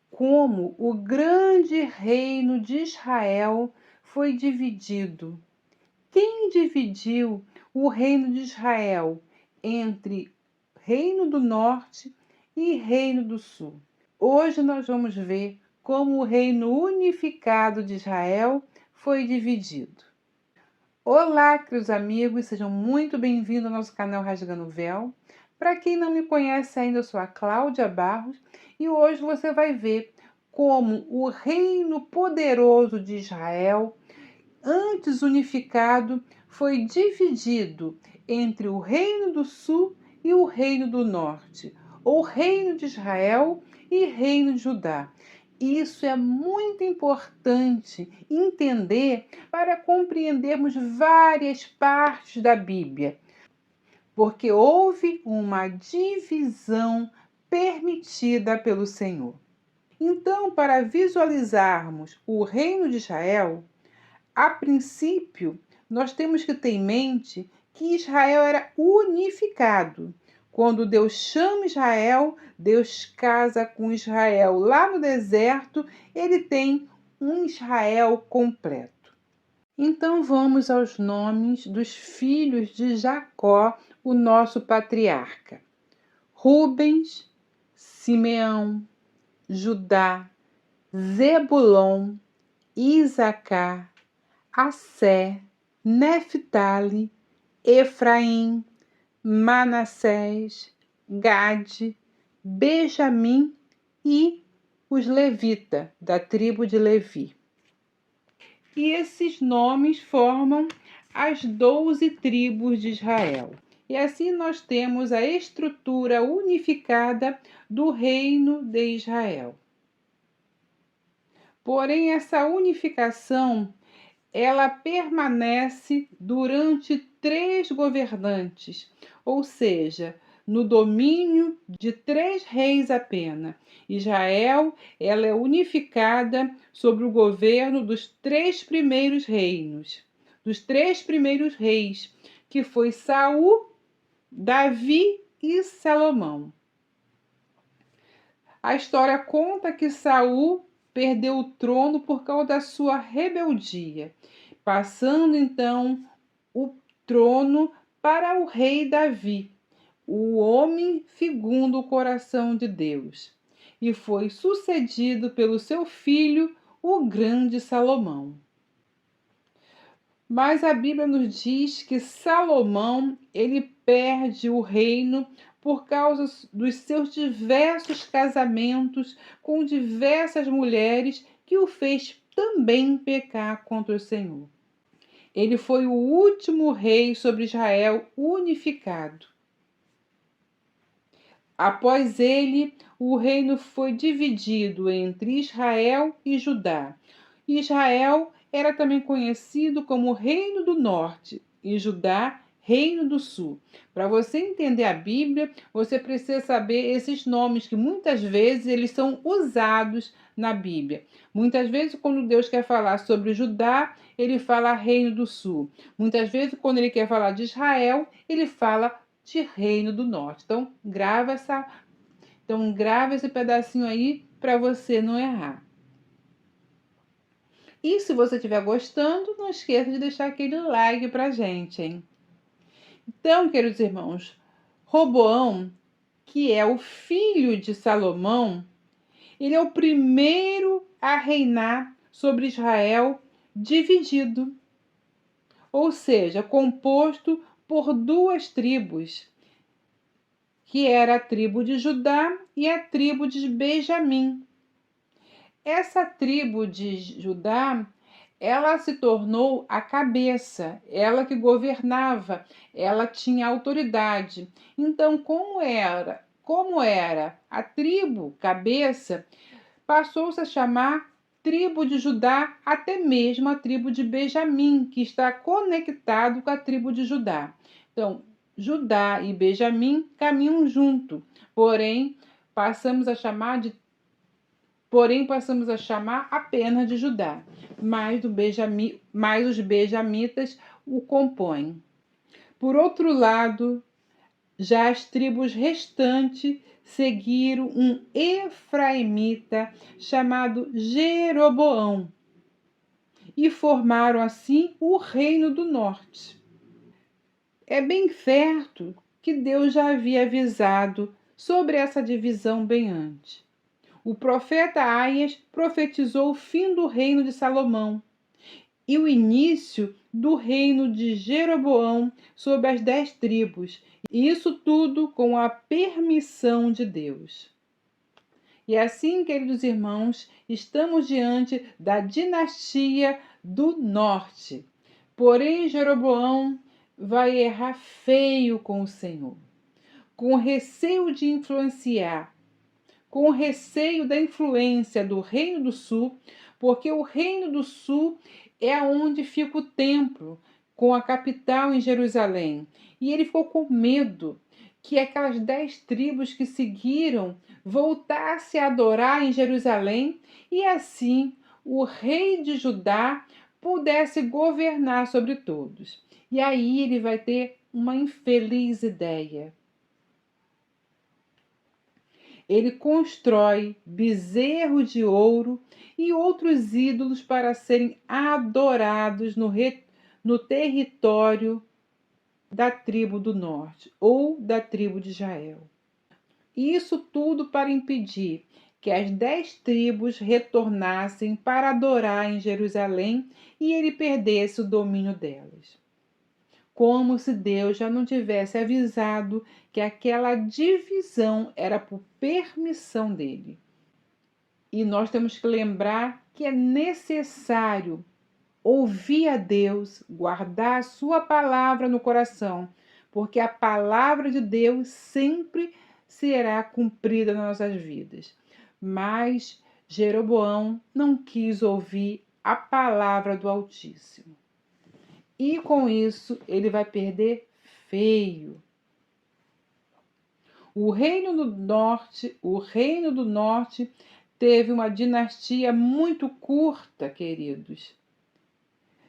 como o grande reino de Israel foi dividido. Quem dividiu o reino de Israel entre Reino do Norte e Reino do Sul? Hoje nós vamos ver como o reino unificado de Israel foi dividido. Olá, queridos amigos, sejam muito bem-vindos ao nosso canal Rasgando o Véu. Para quem não me conhece ainda, eu sou a Cláudia Barros e hoje você vai ver como o reino poderoso de Israel, antes unificado, foi dividido entre o Reino do Sul e o Reino do Norte, ou Reino de Israel e Reino de Judá. Isso é muito importante entender para compreendermos várias partes da Bíblia, porque houve uma divisão permitida pelo Senhor. Então, para visualizarmos o reino de Israel, a princípio, nós temos que ter em mente que Israel era unificado. Quando Deus chama Israel, Deus casa com Israel. Lá no deserto, ele tem um Israel completo. Então vamos aos nomes dos filhos de Jacó, o nosso patriarca. Rubens, Simeão, Judá, Zebulon, Isacar, Assé, Neftali, Efraim, Manassés, Gade, Benjamim e os levitas, da tribo de Levi. E esses nomes formam as 12 tribos de Israel. E assim nós temos a estrutura unificada do reino de Israel. Porém, essa unificação ela permanece durante 3 governantes, ou seja, no domínio de 3 reis apenas. Israel ela é unificada sobre o governo dos 3 primeiros reinos, dos 3 primeiros reis, que foi Saul, Davi e Salomão. A história conta que Saul perdeu o trono por causa da sua rebeldia, passando então o trono para o rei Davi, o homem segundo o coração de Deus, e foi sucedido pelo seu filho, o grande Salomão. Mas a Bíblia nos diz que Salomão ele perde o reino por causa dos seus diversos casamentos com diversas mulheres, que o fez também pecar contra o Senhor. Ele foi o último rei sobre Israel unificado. Após ele, o reino foi dividido entre Israel e Judá. Israel era também conhecido como Reino do Norte e Judá, Reino do Sul. Para você entender a Bíblia, você precisa saber esses nomes que muitas vezes eles são usados na Bíblia. Muitas vezes quando Deus quer falar sobre Judá, ele fala Reino do Sul. Muitas vezes quando ele quer falar de Israel, ele fala de Reino do Norte. Então grava esse pedacinho aí para você não errar. E se você estiver gostando, não esqueça de deixar aquele like pra gente, hein? Então, queridos irmãos, Roboão, que é o filho de Salomão, ele é o primeiro a reinar sobre Israel dividido, ou seja, composto por 2 tribos, que era a tribo de Judá e a tribo de Benjamim. Essa tribo de Judá, ela se tornou a cabeça, ela que governava, ela tinha autoridade. Então, como era a tribo cabeça, passou-se a chamar tribo de Judá, até mesmo a tribo de Benjamim, que está conectado com a tribo de Judá. Então, Judá e Benjamim caminham junto, porém passamos a chamar apenas de Judá, mas os benjamitas o compõem. Por outro lado, já as tribos restantes seguiram um efraimita chamado Jeroboão e formaram assim o reino do norte. É bem certo que Deus já havia avisado sobre essa divisão bem antes. O profeta Aias profetizou o fim do reino de Salomão e o início do reino de Jeroboão sobre as 10 tribos. E isso tudo com a permissão de Deus. E assim, queridos irmãos, estamos diante da dinastia do norte. Porém, Jeroboão vai errar feio com o Senhor, com receio de influenciar, com receio da influência do Reino do Sul, porque o Reino do Sul é onde fica o templo, com a capital em Jerusalém. E ele ficou com medo que aquelas 10 tribos que seguiram voltassem a adorar em Jerusalém e assim o rei de Judá pudesse governar sobre todos. E aí ele vai ter uma infeliz ideia. Ele constrói bezerros de ouro e outros ídolos para serem adorados no território da tribo do norte ou da tribo de Israel. Isso tudo para impedir que as 10 tribos retornassem para adorar em Jerusalém e ele perdesse o domínio delas. Como se Deus já não tivesse avisado que aquela divisão era por permissão dele. E nós temos que lembrar que é necessário ouvir a Deus, guardar a sua palavra no coração, porque a palavra de Deus sempre será cumprida nas nossas vidas. Mas Jeroboão não quis ouvir a palavra do Altíssimo. E com isso ele vai perder feio. O reino do norte teve uma dinastia muito curta, queridos.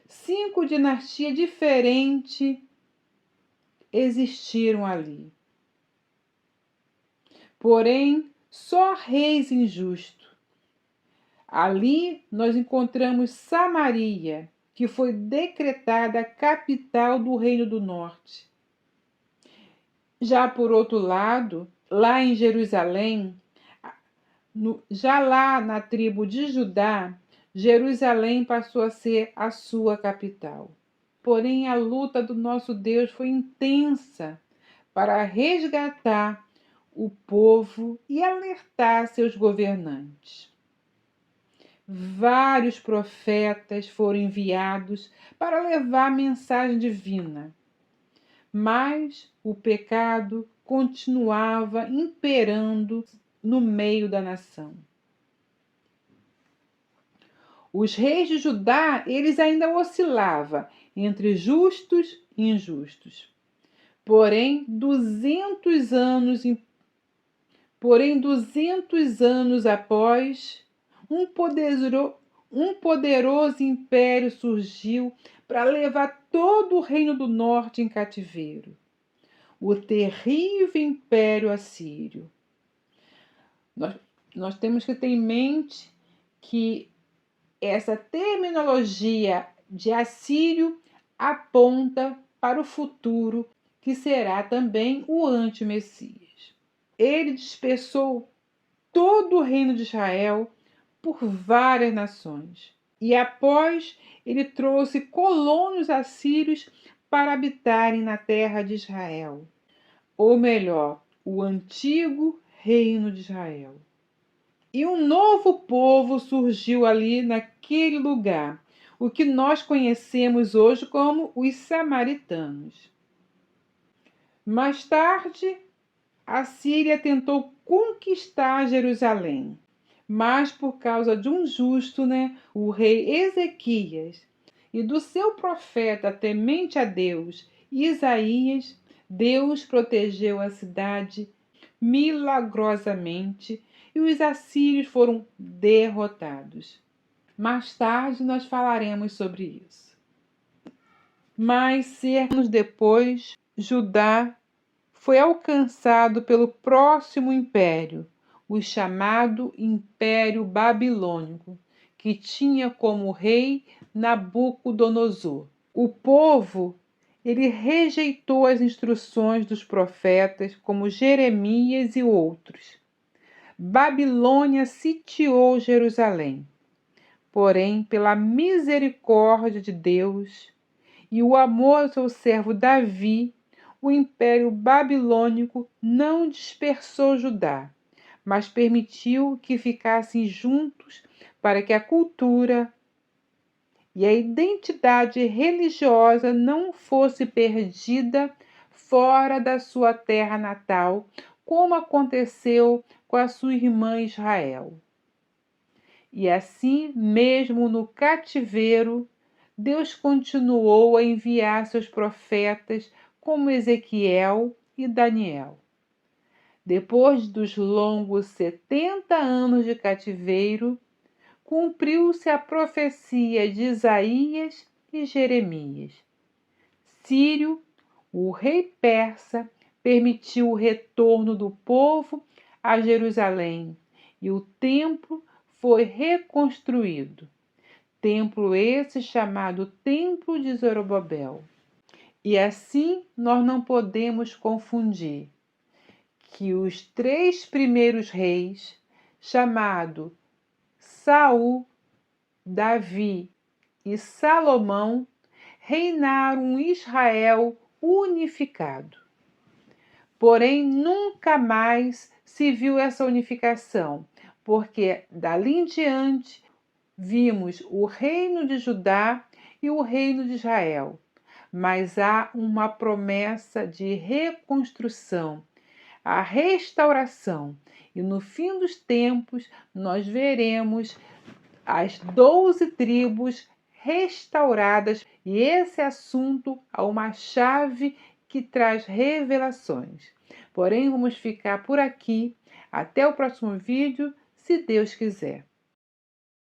5 dinastias diferentes existiram ali. Porém, só reis injustos. Ali nós encontramos Samaria, que foi decretada capital do Reino do Norte. Já por outro lado, lá em Jerusalém, já lá na tribo de Judá, Jerusalém passou a ser a sua capital. Porém, a luta do nosso Deus foi intensa para resgatar o povo e alertar seus governantes. Vários profetas foram enviados para levar a mensagem divina, mas o pecado continuava imperando no meio da nação. Os reis de Judá, eles ainda oscilavam entre justos e injustos. Porém, 200 anos após, um poderoso império surgiu para levar todo o reino do norte em cativeiro. O terrível império assírio. Nós temos que ter em mente que essa terminologia de assírio aponta para o futuro, que será também o anti-Messias. Ele dispersou todo o reino de Israel por várias nações. E após, ele trouxe colonos assírios para habitarem na terra de Israel. Ou melhor, o antigo reino de Israel. E um novo povo surgiu ali naquele lugar, o que nós conhecemos hoje como os samaritanos. Mais tarde, a Síria tentou conquistar Jerusalém, mas por causa de um justo, o rei Ezequias, e do seu profeta temente a Deus, Isaías, Deus protegeu a cidade milagrosamente e os assírios foram derrotados. Mais tarde nós falaremos sobre isso. Mas, cerca de anos depois, Judá foi alcançado pelo próximo império, o chamado Império Babilônico, que tinha como rei Nabucodonosor. O povo ele rejeitou as instruções dos profetas, como Jeremias e outros. Babilônia sitiou Jerusalém. Porém, pela misericórdia de Deus e o amor ao seu servo Davi, o Império Babilônico não dispersou Judá, mas permitiu que ficassem juntos para que a cultura e a identidade religiosa não fosse perdida fora da sua terra natal, como aconteceu com a sua irmã Israel. E assim, mesmo no cativeiro, Deus continuou a enviar seus profetas como Ezequiel e Daniel. Depois dos longos 70 anos de cativeiro, cumpriu-se a profecia de Isaías e Jeremias. Ciro, o rei persa, permitiu o retorno do povo a Jerusalém e o templo foi reconstruído. Templo esse chamado Templo de Zorobabel. E assim nós não podemos confundir que os 3 primeiros reis, chamados Saul, Davi e Salomão, reinaram em Israel unificado. Porém, nunca mais se viu essa unificação, porque dali em diante vimos o reino de Judá e o reino de Israel. Mas há uma promessa de reconstrução, a restauração. E no fim dos tempos, nós veremos as 12 tribos restauradas. E esse assunto é uma chave que traz revelações. Porém, vamos ficar por aqui. Até o próximo vídeo, se Deus quiser.